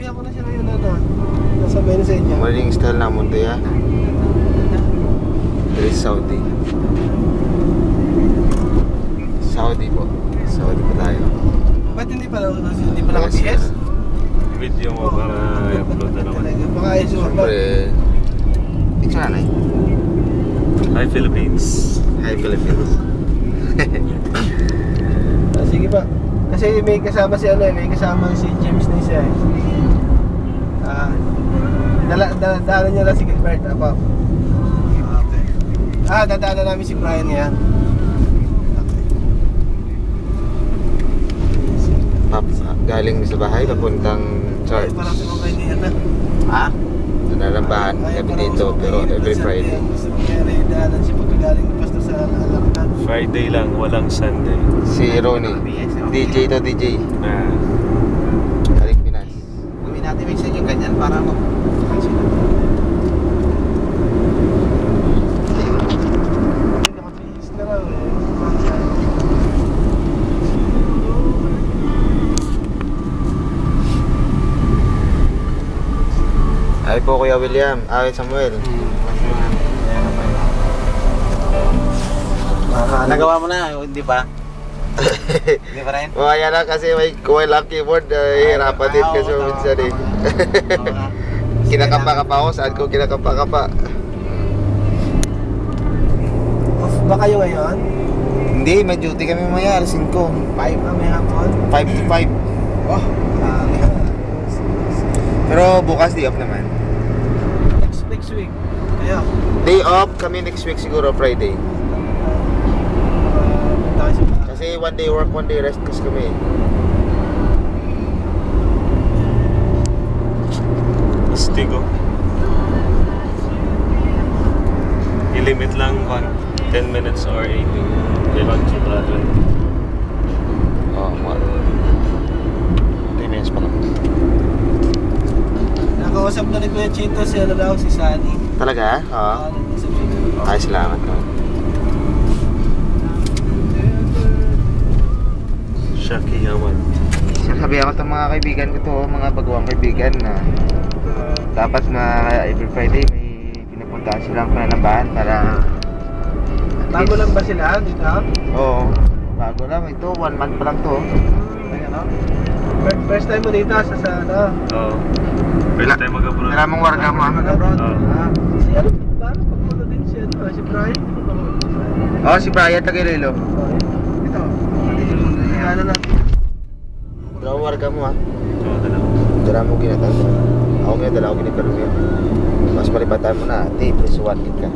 ako na siya ngayon nasa Venice sa inyo. Morning style na mundo ya. Dari Saudi. Saudi po. Saudi pa tayo. Ba't hindi pa naka-PS? Video mo para i-upload na naman. Baka i-upload. Siyempre, picture na eh. Hi Philippines. Hi Philippines. Sige pa. Kasi may kasama si may kasama si James na isa daanan niya lang si Gilbert, apa? Okay. Dadaanan namin si Brian yan. Paps, galing sa bahay, papuntang church. Parang sumabay niya na. Ha? Nalambahan kami dito, pero every Friday. Kaya daanan siya pagkagaling ng pastor sa Alarcon. Friday lang, walang Sunday. Si Ronnie, DJ to DJ. Ah. Galing Pinas. Gawin natin minsan yung ganyan para Nakapihis na raw Ay po Kuya William, Samuel. Nagawa mo na, hindi ba? Hindi pa rin? Kaya na kasi may lang keyboard, hirapan din kasi minsan eh. Kinakapa-kapa ako, saan ko kinakapa-kapa? Off ba kayo ngayon? Hindi, may duty kami mamaya, alas 5. 5 may hapon? 5 to 5. Oh, Pero bukas day off naman. next week. Kaya Day off kami next week siguro, Friday. punta kayo sa Kasi one day work, one day rest kasi kami. Stigo. I-limit lang 10 minutes or 80. May lunch brother. Oh, what? 3 minutes pa lang. Nakausap na ni Kuya Chito si si Sunny. Talaga? Oo. Nag-usap siya. Ay, salamat ko. Shaki Yaman. Sabi ako ng mga kaibigan ko to, mga baguang kaibigan na dapat na every Friday may pinupuntahan silang pananambahan para Bago lang ba sila dito? Oo, bago lang. Ito, 1 month pa lang to. First time mo dito sa Oo. Pwede tayo mag-abroad. Maraming warga mo. Abroad? Oo. Si paano pagpunta din si si Brian? Oo, si Brian Tagalilo. Ito. Ano na? Maraming warga mo ha. Oo, dalawa. Dala mo ginatan. Ako ngayon, dala ko ginatan mo. Mas malipatan mo na. Please 1 gig ka.